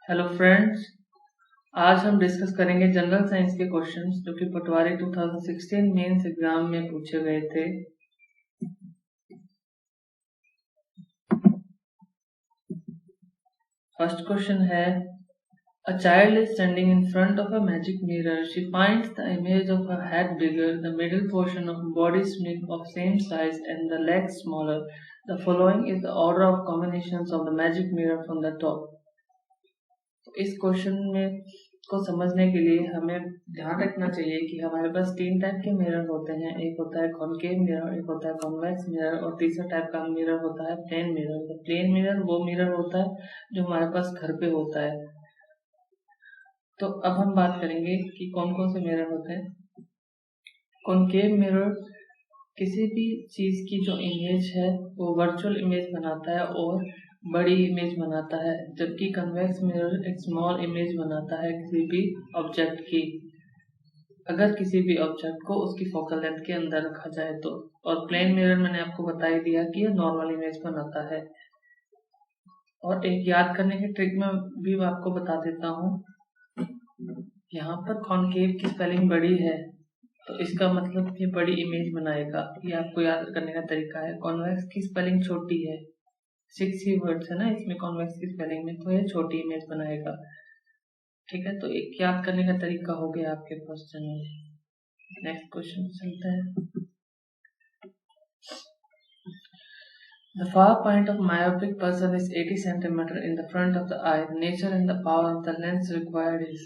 Hello friends, आज हम discuss करेंगे जनरल साइंस के क्वेश्चंस जो कि पटवारी 2016 मेंस एग्जाम में पूछे गए थे। फर्स्ट क्वेश्चन है, A child is standing in front of a magic mirror. She finds the image of her head bigger, the middle portion of body of same size, and the legs smaller. The following is the order of combinations of the magic mirror from the top. इस question में को समझने के लिए हमें ध्यान रखना चाहिए कि हमारे पास तीन टाइप के मिरर होते हैं। एक होता है कॉनकेव मिरर, एक होता है कॉन्वेक्स मिरर और तीसरा टाइप का मिरर होता है प्लेन मिरर। तो प्लेन मिरर वो मिरर होता है जो हमारे पास घर पे होता है। तो अब हम बात करेंगे कि कौन कौन से मिरर होते हैं। कॉनकेव मिरर किसी भी चीज की जो इमेज है वो वर्चुअल इमेज बनाता है और बड़ी इमेज बनाता है, जबकि कन्वेक्स मिरर एक स्मॉल इमेज बनाता है किसी भी ऑब्जेक्ट की, अगर किसी भी ऑब्जेक्ट को उसकी फोकल लेंथ के अंदर रखा जाए तो। और प्लेन मिरर मैंने आपको बता ही दिया कि यह नॉर्मल इमेज बनाता है। और एक याद करने की ट्रिक में भी मैं आपको बता देता हूँ। यहाँ पर कॉनकेव की स्पेलिंग बड़ी है तो इसका मतलब ये बड़ी इमेज बनाएगा, ये आपको याद करने का तरीका है। कॉन्वेक्स की स्पेलिंग छोटी है, 6 ही वर्ड्स है ना इसमें कॉन्वेक्स की स्पेलिंग में, तो ये छोटी इमेज बनाएगा। ठीक है, तो एक याद करने का तरीका हो गया आपके क्वेश्चन में। नेक्स्ट क्वेश्चन चलते हैं। The far point of myopic person is 80 centimeter in the front of the eye. The nature and the power of the lens required is।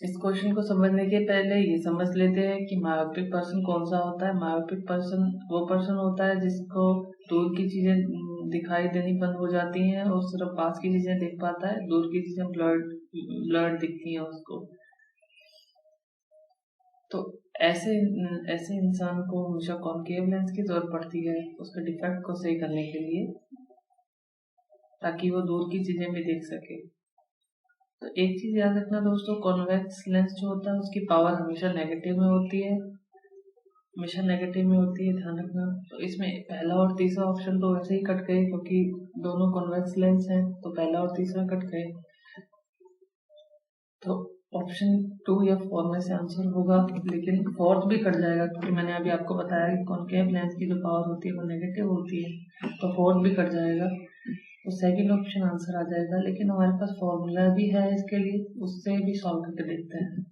इस क्वेश्चन को समझने के पहले ये समझ लेते हैं कि मायोपिक पर्सन कौन सा होता है। मायोपिक पर्सन वो पर्सन होता है जिसको दूर की चीजें दिखाई देनी बंद हो जाती हैं और सिर्फ पास की चीजें देख पाता है, दूर की चीजें ब्लर्ड दिखती हैं उसको। तो ऐसे इंसान को हमेशा कॉनकेव लेंस की जरूरत पड़ती है उसके डिफेक्ट को सही करने के लिए, ताकि वो दूर की चीजें भी देख सके। तो एक चीज याद रखना दोस्तों, कॉन्वेक्स लेंस जो होता है उसकी पावर हमेशा नेगेटिव में होती है, हमेशा नेगेटिव में होती है, ध्यान रखना। तो इसमें पहला और तीसरा ऑप्शन तो वैसे ही कट गए क्योंकि दोनों कॉन्वेक्स लेंस हैं, तो पहला और तीसरा कट गए। तो ऑप्शन 2 या 4 में से आंसर होगा, लेकिन फोर्थ भी कट जाएगा क्योंकि मैंने अभी आपको बताया कि कॉनकेव लेंस की जो पावर होती है वो नेगेटिव होती है, तो फोर्थ भी कट जाएगा। तो सेकंड ऑप्शन आंसर आ जाएगा, लेकिन हमारे पास फॉर्मूला भी है इसके लिए, उससे भी सॉल्व करके देखते हैं।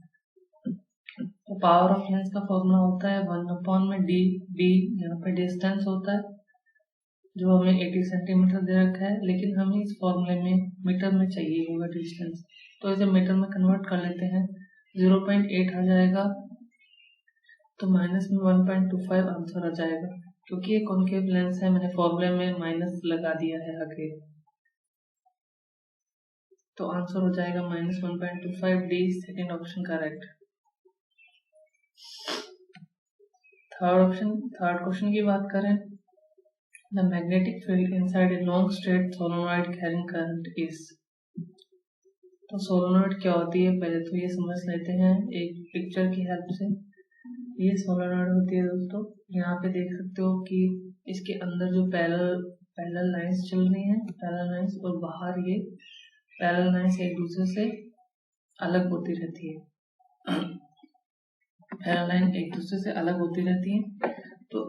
तो पावर ऑफ लेंस का फॉर्मूला होता है 1/d b, यहाँ पे डिस्टेंस होता है जो हमें 80 सेंटीमीटर दे रखा है, लेकिन हमें इस फॉर्मूले में मीटर में चाहिए होगा डिस्टेंस, तो इसे मीटर में कन्वर्ट कर लेते हैं। 0.8 आ जाएगा, तो माइनस में 1.25 आंसर आ जाएगा। क्योंकि ये कॉनकेव लेंस है मैंने फॉर्मूले में माइनस लगा दिया है आगे, तो आंसर हो जाएगा -1.25 D, second option correct. Third question की बात करें, the magnetic field inside a long straight solenoid carrying current is. तो सोलेनॉइड क्या होती है पहले तो ये समझ लेते हैं एक पिक्चर की हेल्प से। ये सोलेनॉइड होती है दोस्तों, यहाँ पे देख सकते हो कि इसके अंदर जो पैरेलल लाइंस चल रही हैं, पैरेलल लाइंस, और बाहर ये पैरेलल लाइंस एक दूसरे से अलग होती रहती है, पैरेलल लाइन एक दूसरे से अलग होती रहती है। तो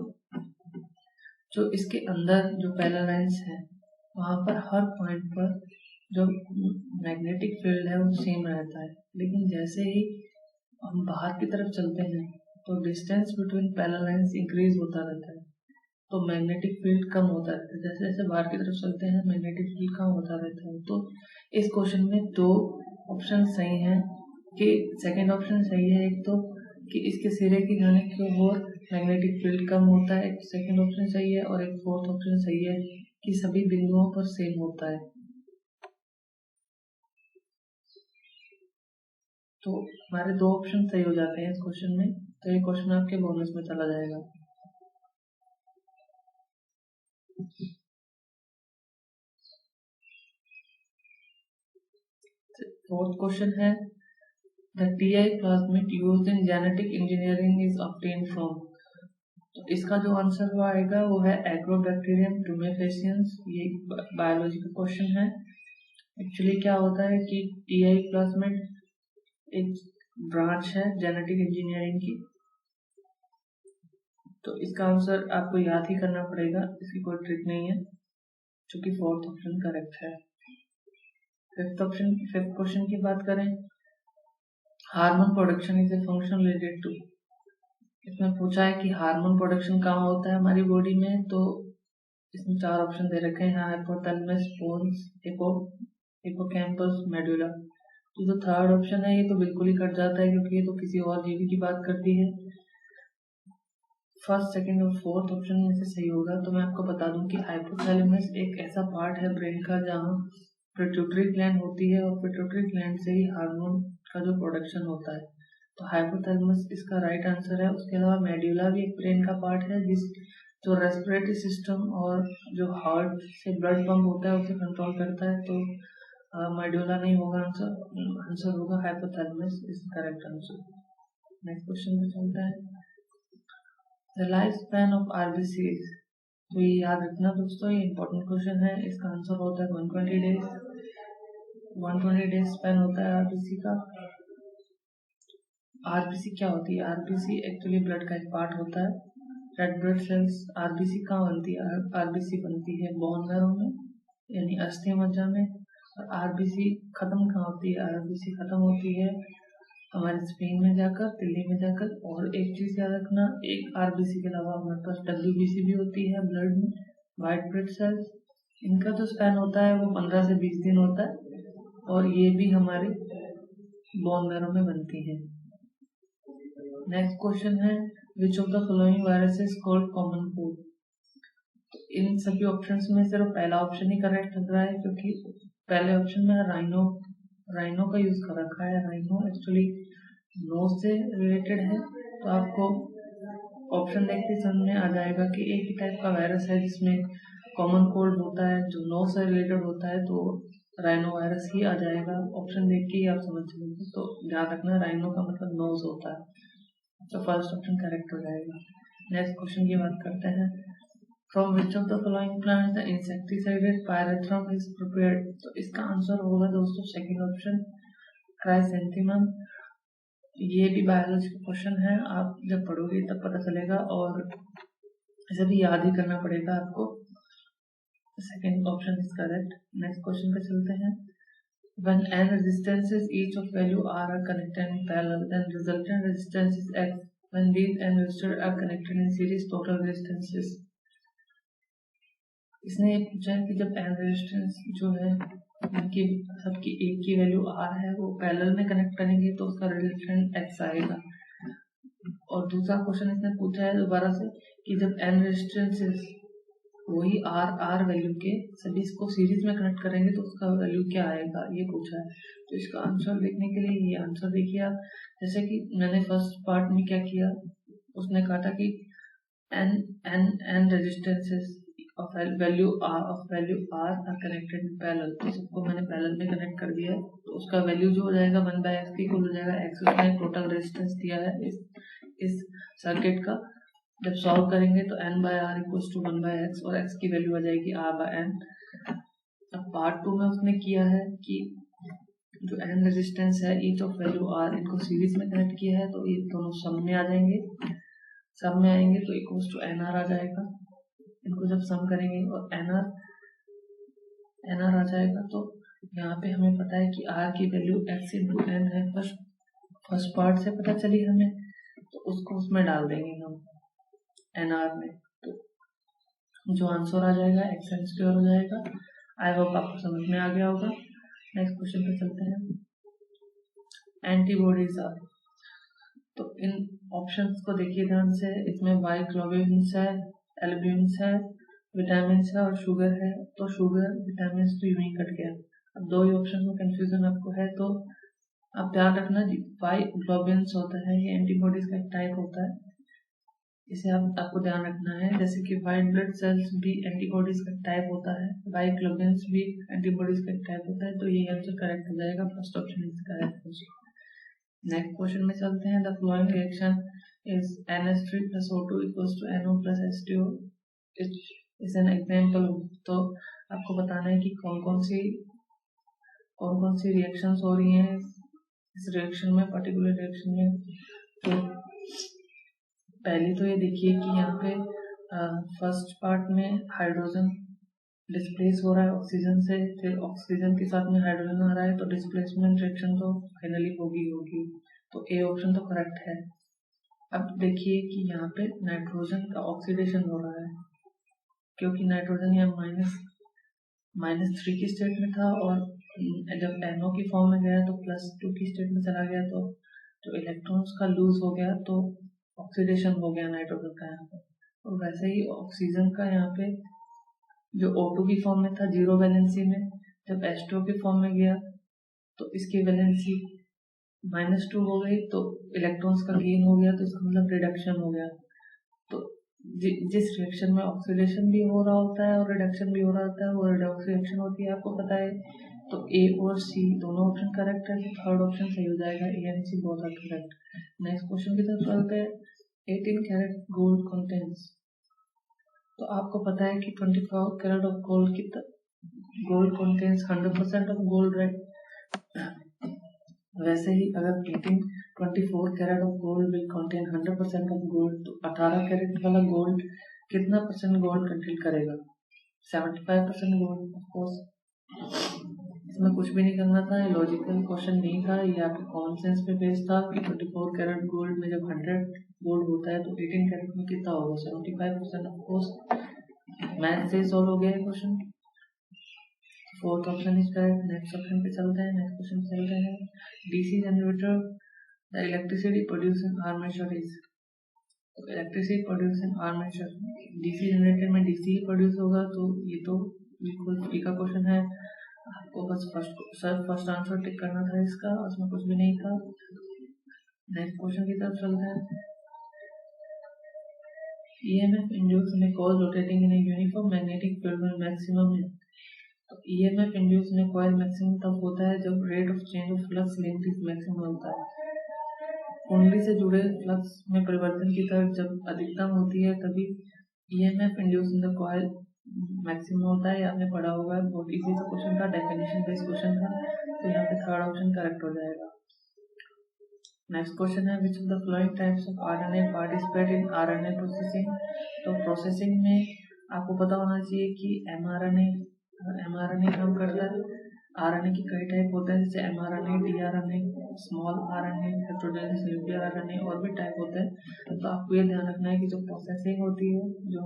जो इसके अंदर जो पैरेलल लाइंस है वहां पर हर पॉइंट पर जो मैग्नेटिक फील्ड है वो सेम रहता है, लेकिन जैसे ही हम बाहर की तरफ चलते हैं तो distance between parallel lines increase होता रहता है, तो मैग्नेटिक फील्ड कम होता रहता है। जैसे जैसे बाहर की तरफ चलते हैं मैग्नेटिक फील्ड कम होता रहता है। तो इस क्वेश्चन में दो ऑप्शन सही हैं, कि सेकंड ऑप्शन सही है एक तो कि इसके सिरे की जाने की ओर मैग्नेटिक फील्ड कम होता है, एक सेकंड ऑप्शन सही है, और एक फोर्थ ऑप्शन सही है कि सभी बिंदुओं पर सेम होता है। तो हमारे दो ऑप्शन सही हो जाते हैं इस क्वेश्चन में, तो ये क्वेश्चन आपके बोनस में चला जाएगा। फोर्थ क्वेश्चन है, the TI plasmid used in genetic engineering is obtained from. तो इसका जो आंसर आएगा वो है एग्रोबैक्टीरियम ट्यूमेफेसियंस। ये बायोलॉजी का क्वेश्चन है। एक्चुअली क्या होता है कि टीआई प्लाज्मिड एक ब्रांच है जेनेटिक इंजीनियरिंग की, तो इसका आंसर आपको याद ही करना पड़ेगा, इसकी कोई ट्रिक नहीं है, क्योंकि फोर्थ ऑप्शन करेक्ट है। फिफ्थ क्वेश्चन की बात करें, hormone production is a function related to. इसमें पूछा है कि हार्मोन प्रोडक्शन कहाँ होता है हमारी बॉडी में, तो इसमें 4 ऑप्शन दे रखे हैं, हाइपोथैलेमस, पोन्स, हिप्पोकैम्पस, मेडुला। तो जो थर्ड ऑप्शन है ये तो बिल्कुल ही कट जाता है, क्योंकि ये तो किसी और जीवी की बात करती है। फर्स्ट, सेकंड और फोर्थ ऑप्शन में से सही होगा। तो मैं आपको बता दूं कि हाइपोथैलेमस एक ऐसा पार्ट है ब्रेन का जहाँ पिट्यूटरी ग्लैंड होती है, और पिट्यूटरी ग्लैंड से ही हार्मोन का जो प्रोडक्शन होता है, तो हाइपोथैलेमस इसका राइट आंसर है। उसके अलावा मेड्यूला भी एक ब्रेन का पार्ट है जो रेस्पिरेटरी सिस्टम और जो हार्ट से ब्लड पंप होता है उसे कंट्रोल करता है, तो मेड्यूला नहीं होगा आंसर होगा hypothalamus is correct answer. Next question में चलते हैं, the life span of RBCs. तो ये याद रखना दोस्तों, ये इंपॉर्टेंट क्वेश्चन है। इसका आंसर होता है 120 डेज। 120 डेज स्पैन होता है आरबीसी का। आरबीसी क्या होती है? आरबीसी एक्चुअली ब्लड का एक पार्ट होता है, रेड ब्लड सेल्स। आरबीसी कहाँ बनती है? आरबीसी बनती है बोन मैरो में, यानी अस्थि मज्जा में। और आरबीसी खत्म कहाँ होती है? आरबीसी खत्म होती है हमारे स्पेन में जाकर, दिल्ली में जाकर। और एक चीज याद रखना, एक आरबीसी के अलावा हमारे पास डब्ल्यूबीसी भी होती है ब्लड में, व्हाइट ब्लड सेल्स। इनका जो स्पैन होता है वो 15 से 20 दिन होता है, और ये भी हमारे बोन मैरो में बनती है। नेक्स्ट क्वेश्चन है, which of the following virus is called common cold. इन सभी ऑप्शंस में सिर्फ पहला ऑप्शन ही करेक्ट लग रहा है, क्योंकि पहले ऑप्शन में राइनो का यूज कर रखा है। राइनो एक्चुअली नोज से रिलेटेड है, तो आपको ऑप्शन देखते समझ में आ जाएगा कि एक ही टाइप का वायरस है जिसमें कॉमन कोल्ड होता है जो नोज से रिलेटेड होता है, तो राइनो वायरस ही आ जाएगा। ऑप्शन देख के ही आप समझ जाएंगे, तो ध्यान रखना राइनो का मतलब नोज होता है, तो फर्स्ट ऑप्शन करेक्ट हो जाएगा। नेक्स्ट क्वेश्चन की बात करते हैं, from which of the following plant the insecticide pyrethrum is prepared. तो इसका आंसर होगा दोस्तों सेकंड ऑप्शन, क्राइसेंथेमम। ये भी बायोलॉजी का क्वेश्चन है, आप जब पढ़ोगे तब पता चलेगा, और इसे भी याद ही करना पड़ेगा आपको। Second option is correct. Next question पे चलते हैं, when n resistances each of value r are connected in parallel, then resultant resistance is x. When these n resistors are connected in series, total resistance is। इसने ये पूछा है कि जब n resistance जो है इनकी सबकी एक की वैल्यू r है, वो पैरेलल में कनेक्ट करेंगे तो उसका रिजल्टेंट x आएगा। और दूसरा क्वेश्चन इसने पूछा है दोबारा से कि जब n रेजिस्टेंसेस वही r वैल्यू के सभी इसको सीरीज में कनेक्ट करेंगे तो उसका वैल्यू क्या आएगा, ये पूछा है। तो इसका आंसर देखने के लिए ये आंसर देखिए आप, जैसे कि मैंने फर्स्ट पार्ट में क्या किया, उसने कहा था कि n resistances of value r are connected in parallel, तो सबको मैंने पैरेलल में कनेक्ट कर दिया है, तो उसका वैल्यू जो हो जाएगा 1/x के इक्वल हो जाएगा। x उसने टोटल रेजिस्टेंस दिया है इस सर्किट का। जब सॉल्व करेंगे तो n/r इक्वल्स टू 1/x, और x की वैल्यू आ जाएगी r/n। अब पार्ट 2 में उसने किया है कि जो n रेजिस्टेंस है ईच ऑफ वैल्यू r, इनको सीरीज में कनेक्ट किया है, तो ये दोनों सम में आ जाएंगे। सम में आएंगे तो इक्वल्स टू nr आ जाएगा। इनको जब सम करेंगे और nr आ जाएगा, तो यहाँ पे हमें पता है कि r की वैल्यू x इंटू n है, फर्स्ट पार्ट से पता चली हमें, तो उसको उसमें डाल देंगे हम nr में, तो जो आंसर आ जाएगा xn स्क्वायर हो जाएगा। आई होप आपको समझ में आ गया होगा। नेक्स्ट क्वेश्चन पे चलते हैं, एंटीबॉडीज आर। तो इन ऑप्शंस को देखिए ध्यान से, इसमें वाई ग्लोब्यूलिन्स है, एल्ब्यूमिन्स है, विटामिन है और शुगर है। तो शुगर विटामिन तो यूं ही कट गया, अब दो ही ऑप्शन में कंफ्यूजन आपको है, तो आप ध्यान रखना वाई ग्लोब्यूलिन्स होता है, ये एंटीबॉडीज का एक टाइप होता है, इसे आपको ध्यान रखना है। जैसे कि व्हाइट ब्लड सेल्स भी एंटीबॉडीज का टाइप होता है, वाई ग्लोब्यूलिन्स भी एंटीबॉडीज का टाइप होता है, तो ये आंसर करेक्ट हो जाएगा, first option is correct. Next question में चलते हैं, the flowing reaction is NH3 + O2 = NO + H2O is an example. तो आपको बताना है कि कौन कौन सी कौन कौन सी रिएक्शंस हो रही हैं इस रिएक्शन में, पर्टिकुलर रिएक्शन में। तो पहली तो ये देखिए कि यहाँ पे फर्स्ट पार्ट में हाइड्रोजन डिस्प्लेस हो रहा है ऑक्सीजन से, फिर ऑक्सीजन के साथ में हाइड्रोजन आ रहा है, तो डिस्प्लेसमेंट रिएक्शन तो फाइनली होगी। तो ए ऑप्शन तो करेक्ट है। अब देखिए कि यहाँ पे नाइट्रोजन का ऑक्सीडेशन हो रहा है, क्योंकि नाइट्रोजन यहाँ -3 की स्टेट में था और जब NO की फॉर्म में गया तो +2 की स्टेट में चला गया, तो जो इलेक्ट्रॉन्स का लूज हो गया तो ऑक्सीडेशन हो गया नाइट्रोजन का यहाँ पे। और वैसे ही ऑक्सीजन का यहाँ पे जो O2 की फॉर्म में था 0 वैलेंसी में, जब H2O की फॉर्म में गया तो इसकी वैलेंसी -2 हो गई, तो इलेक्ट्रॉन्स का गेन हो गया, तो इसका मतलब रिडक्शन हो गया। तो जिस रिएक्शन में ऑक्सीडेशन भी हो रहा होता है और रिडक्शन भी हो रहा होता है वो रिडॉक्स रिएक्शन होती है, आपको पता है। तो ए और सी दोनों ऑप्शन करेक्ट है, तो थर्ड ऑप्शन सही हो जाएगा, A and C both are correct. Next question की तरफ चलते हैं। 18 कैरेट गोल्ड कंटेन्स, तो आपको पता है कि 24 carat of gold contains 100% of gold, right. वैसे ही अगर 24 carat of gold will contain 100% of gold, तो 18 कैरेट वाला गोल्ड कितना % गोल्ड कंटेन करेगा? 75% गोल्ड। ऑफ कोर्स इसमें कुछ भी नहीं करना था, लॉजिकल क्वेश्चन नहीं था, ये आपके कॉमन सेंस पे बेस्ड था कि 24 कैरेट गोल्ड में जब 100 गोल्ड होता है तो 18 कैरेट में कितना होगा? 75%। ऑफ कोर्स मैथ से सॉल्व हो गया question. Fourth option is correct. Next option पे चलते हैं, नेक्स्ट क्वेश्चन चलते हैं। DC generator, the electricity produce in armature is, electricity produce in armature, DC generator में डीसी ही प्रोड्यूस होगा, तो ये तो बिल्कुल फ्री का क्वेश्चन है, आपको बस फर्स्ट आंसर टिक करना था इसका, उसमें कुछ भी नहीं था। नेक्स्ट क्वेश्चन की तरफ चलते हैं। EMF induced in a coil rotating in a uniform magnetic field में मैक्सिमम है, तो EMF induced in a coil maximum तब होता है जब rate of change of flux link is maximum होता है। कुंडली से जुड़े फ्लक्स में परिवर्तन की दर जब अधिकतम होती है तभी EMF induced in the coil maximum होता है, आपने पढ़ा होगा, बहुत इजी सा क्वेश्चन था, डेफिनेशन बेस्ड क्वेश्चन था, तो यहाँ पे थर्ड ऑप्शन करेक्ट हो जाएगा। नेक्स्ट क्वेश्चन है, which of the flowing types of RNA participate in RNA processing, तो प्रोसेसिंग में आपको पता होना चाहिए कि mRNA काम करता है। RNA के कई टाइप होते हैं, जैसे mRNA, tRNA, small RNA, heterogeneous nuclear RNA, और भी टाइप होते हैं। तो आपको ये ध्यान रखना है कि जो प्रोसेसिंग होती है, जो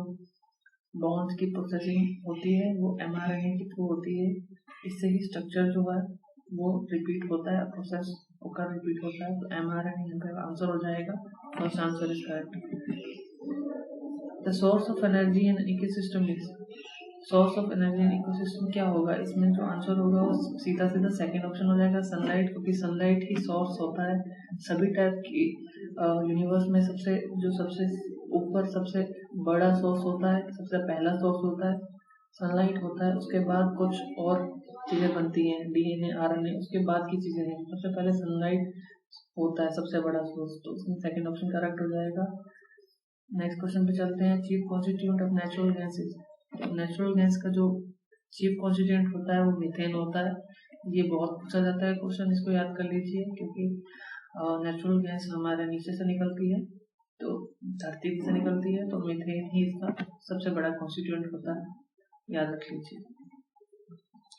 बॉन्ड्स की प्रोसेसिंग होती है, वो mRNA के थ्रू होती है, इससे ही स्ट्रक्चर जो है वो रिपीट होता है, प्रोसेस होकर रिपीट होता है, तो mRNA यहाँ पे आंसर हो जाएगा, first answer is correct. The source of energy in ecosystem is, source of energy in ecosystem क्या होगा? इसमें जो आंसर होगा वो सीधा सेकंड ऑप्शन हो जाएगा, सनलाइट, क्योंकि सनलाइट ही सोर्स होता है सभी टाइप की यूनिवर्स में। सबसे ऊपर सबसे बड़ा सोर्स होता है, सबसे पहला सोर्स होता है सनलाइट होता है, उसके बाद कुछ और चीजें बनती हैं, DNA, RNA, उसके बाद की चीजें हैं, सबसे पहले सनलाइट होता है सबसे बड़ा सोर्स, तो उसमें सेकंड ऑप्शन करेक्ट हो जाएगा। नेक्स्ट क्वेश्चन पे चलते हैं। Chief constituent of natural gases, natural gas का जो चीफ कॉन्स्टिट्यूएंट होता है वो मीथेन होता है। ये बहुत पूछा जाता है क्वेश्चन, इसको याद कर लीजिए, क्योंकि नेचुरल गैस हमारे नीचे से निकलती है, तो धरती से निकलती है, तो मीथेन ही इसका सबसे बड़ा कॉन्स्टिट्यूएंट होता है, याद रख लीजिए।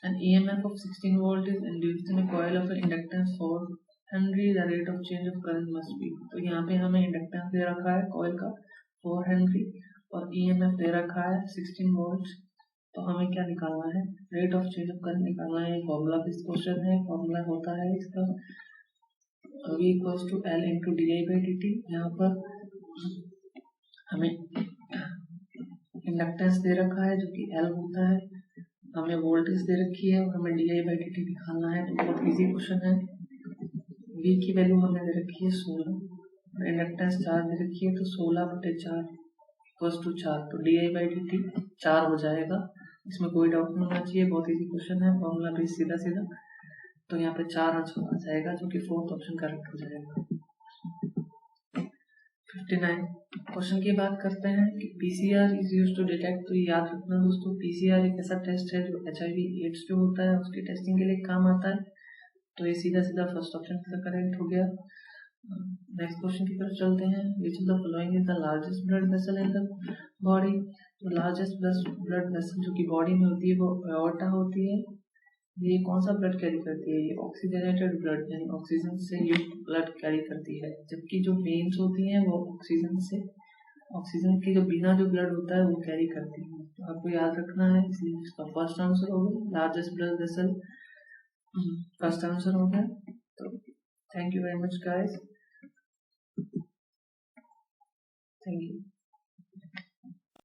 An EMF of 16 volt is induced in a coil of an inductance 4 Henry, the rate of change of current must be, तो यहाँ पे हमें इंडक्टेंस दे रखा है कॉइल का 4 हेनरी और EMF दे रखा है 16 वोल्ट, तो हमें क्या निकालना है? Rate of change of current निकालना है। फॉर्मूला बेस्ड क्वेश्चन है, फॉर्मूला होता है इसका V equals to L into di/dt। यहाँ पर हमें इंडक्टेंस दे रखा है जो कि L होता है, हमें वोल्टेज दे रखी है और हमें di/dt निकालना है, तो बहुत इजी क्वेश्चन है। V की वैल्यू हमें दे रखी है 16 और इंडक्टेंस 4 दे रखी है, तो 16/4 इक्वल्स टू 4, तो di/dt 4 हो जाएगा, इसमें कोई डाउट नहीं होना चाहिए, बहुत इजी क्वेश्चन है, फॉर्मूला बेस सीधा, तो यहाँ पे 4 आंसर आ जाएगा, जो कि फोर्थ ऑप्शन करेक्ट हो जाएगा। 59 क्वेश्चन की बात करते हैं कि PCR is used to detect. तो याद रखना दोस्तों, पीसीआर एक ऐसा टेस्ट है जो HIV एड्स जो होता है उसकी टेस्टिंग के लिए काम आता है। तो ये सीधा सीधा फर्स्ट ऑप्शन का करेक्ट हो गया। नेक्स्ट क्वेश्चन की तरफ चलते हैं। विच of the following is the largest blood vessel in the body. तो लार्जेस्ट ब्लड वेसल जो कि बॉडी में होती है वो एओर्टा होती है। ये कौन सा ब्लड कैरी करती है? ये ऑक्सीजनेटेड ब्लड यानी ऑक्सीजन से युक्त ब्लड कैरी करती है। जबकि जो वेन्स होती हैं वो ऑक्सीजन की जो बिना जो ब्लड होता है वो कैरी करती है। तो आपको याद रखना है, इसलिए इसका फर्स्ट आंसर होगा largest blood vessel. First answer हो गया। तो thank you very much guys, thank you.